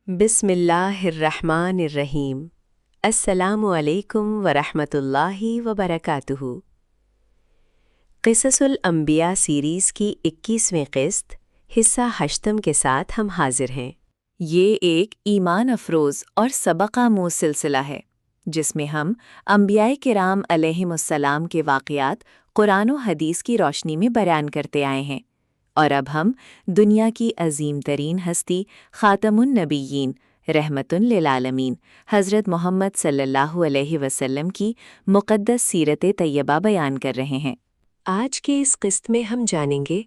بسم اللہ الرحمن الرحیم۔ السلام علیکم ورحمۃ اللہ وبرکاتہ۔ قصص الانبیاء سیریز کی 21ویں قسط حصہ 8 کے ساتھ ہم حاضر ہیں۔ یہ ایک ایمان افروز اور سبق آموز سلسلہ ہے جس میں ہم انبیاء کرام علیہم السلام کے واقعات قرآن و حدیث کی روشنی میں بیان کرتے آئے ہیں، اور اب ہم دنیا کی عظیم ترین ہستی خاتم النبیین رحمت للعالمین حضرت محمد صلی اللہ علیہ وسلم کی مقدس سیرت طیبہ بیان کر رہے ہیں۔ آج کے اس قسط میں ہم جانیں گے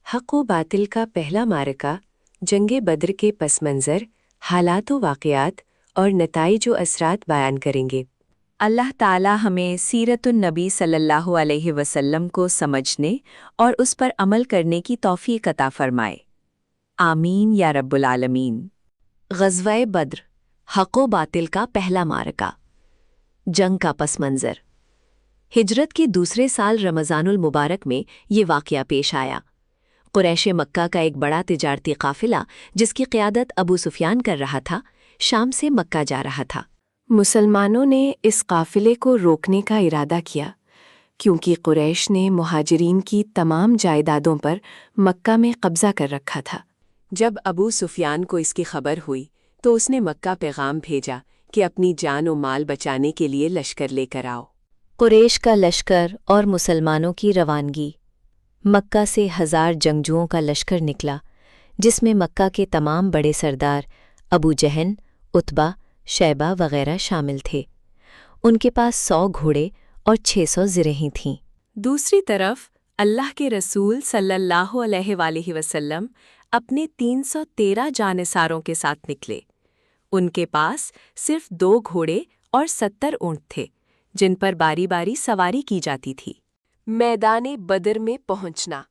حق و باطل کا پہلا معرکہ، جنگ بدر کے پس منظر، حالات و واقعات اور نتائج و اثرات بیان کریں گے۔ اللہ تعالی ہمیں سیرت النبی صلی اللہ علیہ وسلم کو سمجھنے اور اس پر عمل کرنے کی توفیق عطا فرمائے، آمین یا رب العالمین۔ غزوہ بدر، حق و باطل کا پہلا معرکہ، جنگ کا پس منظر۔ ہجرت کے دوسرے سال رمضان المبارک میں یہ واقعہ پیش آیا۔ قریش مکہ کا ایک بڑا تجارتی قافلہ جس کی قیادت ابو سفیان کر رہا تھا، شام سے مکہ جا رہا تھا۔ مسلمانوں نے اس قافلے کو روکنے کا ارادہ کیا کیونکہ قریش نے مہاجرین کی تمام جائیدادوں پر مکہ میں قبضہ کر رکھا تھا۔ جب ابو سفیان کو اس کی خبر ہوئی تو اس نے مکہ پیغام بھیجا کہ اپنی جان و مال بچانے کے لیے لشکر لے کر آؤ۔ قریش کا لشکر اور مسلمانوں کی روانگی۔ مکہ سے 1000 جنگجوؤں کا لشکر نکلا جس میں مکہ کے تمام بڑے سردار ابو جہل، عتبہ، شیبہ وغیرہ شامل تھے۔ ان کے پاس 100 گھوڑے اور 600 زرہیں تھیں۔ دوسری طرف اللہ کے رسول صلی اللہ علیہ وآلہ وسلم اپنے 313 جانثاروں کے ساتھ نکلے۔ ان کے پاس صرف 2 گھوڑے اور 70 اونٹ تھے جن پر باری باری سواری کی جاتی تھی۔ میدان بدر میں پہنچنا۔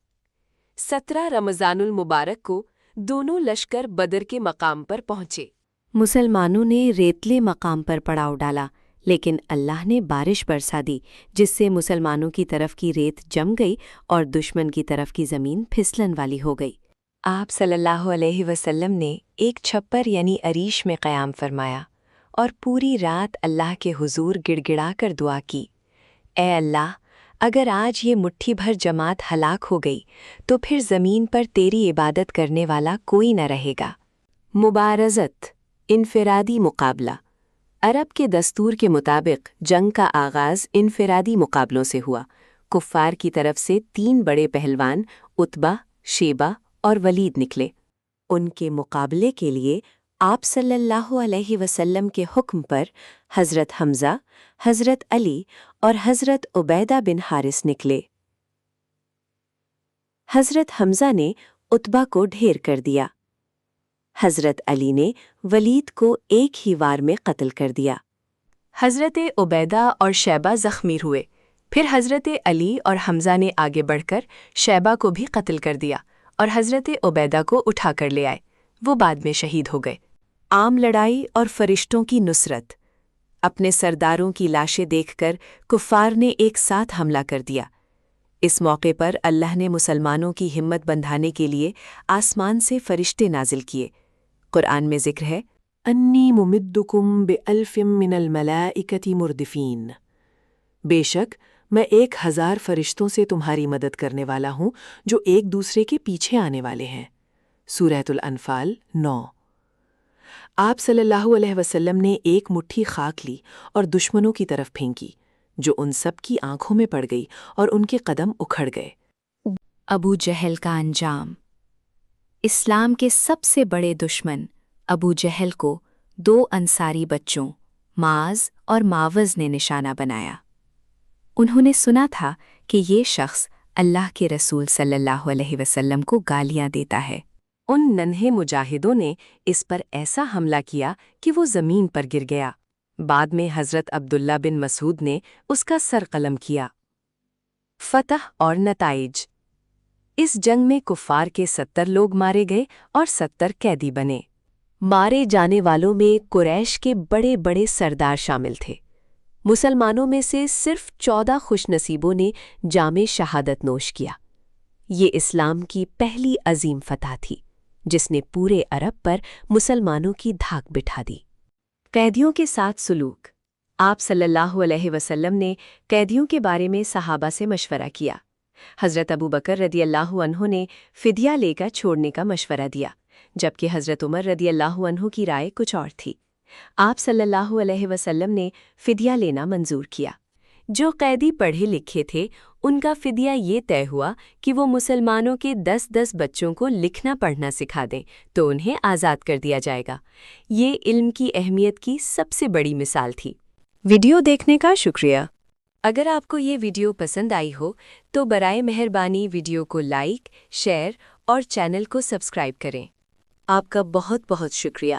17 رمضان المبارک کو دونوں لشکر بدر کے مقام پر پہنچے۔ مسلمانوں نے ریتلے مقام پر پڑاؤ ڈالا، لیکن اللہ نے بارش برسا دی جس سے مسلمانوں کی طرف کی ریت جم گئی اور دشمن کی طرف کی زمین پھسلن والی ہو گئی۔ آپ صلی اللہ علیہ وسلم نے ایک چھپر یعنی عریش میں قیام فرمایا اور پوری رات اللہ کے حضور گڑ گڑا کر دعا کی، اے اللہ، اگر آج یہ مٹھی بھر جماعت ہلاک ہو گئی تو پھر زمین پر تیری عبادت کرنے والا کوئی نہ رہے گا۔ مبارزت، انفرادی مقابلہ۔ عرب کے دستور کے مطابق جنگ کا آغاز انفرادی مقابلوں سے ہوا۔ کفار کی طرف سے 3 بڑے پہلوان عتبہ، شیبہ اور ولید نکلے۔ ان کے مقابلے کے لیے آپ صلی اللہ علیہ وسلم کے حکم پر حضرت حمزہ، حضرت علی اور حضرت عبیدہ بن حارث نکلے۔ حضرت حمزہ نے عتبہ کو ڈھیر کر دیا۔ حضرت علی نے ولید کو ایک ہی وار میں قتل کر دیا۔ حضرت عبیدہ اور شیبہ زخمی ہوئے، پھر حضرت علی اور حمزہ نے آگے بڑھ کر شیبہ کو بھی قتل کر دیا اور حضرت عبیدہ کو اٹھا کر لے آئے۔ وہ بعد میں شہید ہو گئے۔ عام لڑائی اور فرشتوں کی نصرت۔ اپنے سرداروں کی لاشیں دیکھ کر کفار نے ایک ساتھ حملہ کر دیا۔ اس موقع پر اللہ نے مسلمانوں کی ہمت بندھانے کے لیے آسمان سے فرشتے نازل کیے۔ قرآن میں ذکر ہے، انی ممدکم بألف من الملائکۃ مردفین، بے شک میں 1000 فرشتوں سے تمہاری مدد کرنے والا ہوں جو ایک دوسرے کے پیچھے آنے والے ہیں۔ سورۃ الانفال 9۔ آپ صلی اللہ علیہ وسلم نے ایک مٹھی خاک لی اور دشمنوں کی طرف پھینکی جو ان سب کی آنکھوں میں پڑ گئی اور ان کے قدم اکھڑ گئے۔ ابو جہل کا انجام۔ اسلام کے سب سے بڑے دشمن ابو جہل کو 2 انصاری بچوں معاذ اور معوذ نے نشانہ بنایا۔ انہوں نے سنا تھا کہ یہ شخص اللہ کے رسول صلی اللہ علیہ وسلم کو گالیاں دیتا ہے۔ ان ننھے مجاہدوں نے اس پر ایسا حملہ کیا کہ وہ زمین پر گر گیا۔ بعد میں حضرت عبداللہ بن مسعود نے اس کا سر قلم کیا۔ فتح اور نتائج۔ اس جنگ میں کفار کے 70 لوگ مارے گئے اور 70 قیدی بنے۔ مارے جانے والوں میں قریش کے بڑے بڑے سردار شامل تھے۔ مسلمانوں میں سے صرف 14 خوش نصیبوں نے جام شہادت نوش کیا۔ یہ اسلام کی پہلی عظیم فتح تھی جس نے پورے عرب پر مسلمانوں کی دھاک بٹھا دی۔ قیدیوں کے ساتھ سلوک۔ آپ صلی اللہ علیہ وسلم نے قیدیوں کے بارے میں صحابہ سے مشورہ کیا۔ حضرت ابو بکر رضی اللہ عنہ نے فدیہ لے کر چھوڑنے کا مشورہ دیا، جبکہ حضرت عمر رضی اللہ عنہ کی رائے کچھ اور تھی۔ آپ صلی اللہ علیہ وسلم نے فدیہ لینا منظور کیا۔ جو قیدی پڑھے لکھے تھے ان کا فدیہ یہ طے ہوا کہ وہ مسلمانوں کے 10 بچوں کو لکھنا پڑھنا سکھا دیں تو انہیں آزاد کر دیا جائے گا۔ یہ علم کی اہمیت کی سب سے بڑی مثال تھی۔ ویڈیو دیکھنے کا شکریہ۔ اگر آپ کو یہ ویڈیو پسند آئی ہو تو برائے مہربانی ویڈیو کو لائک، شیئر اور چینل کو سبسکرائب کریں۔ آپ کا بہت بہت شکریہ۔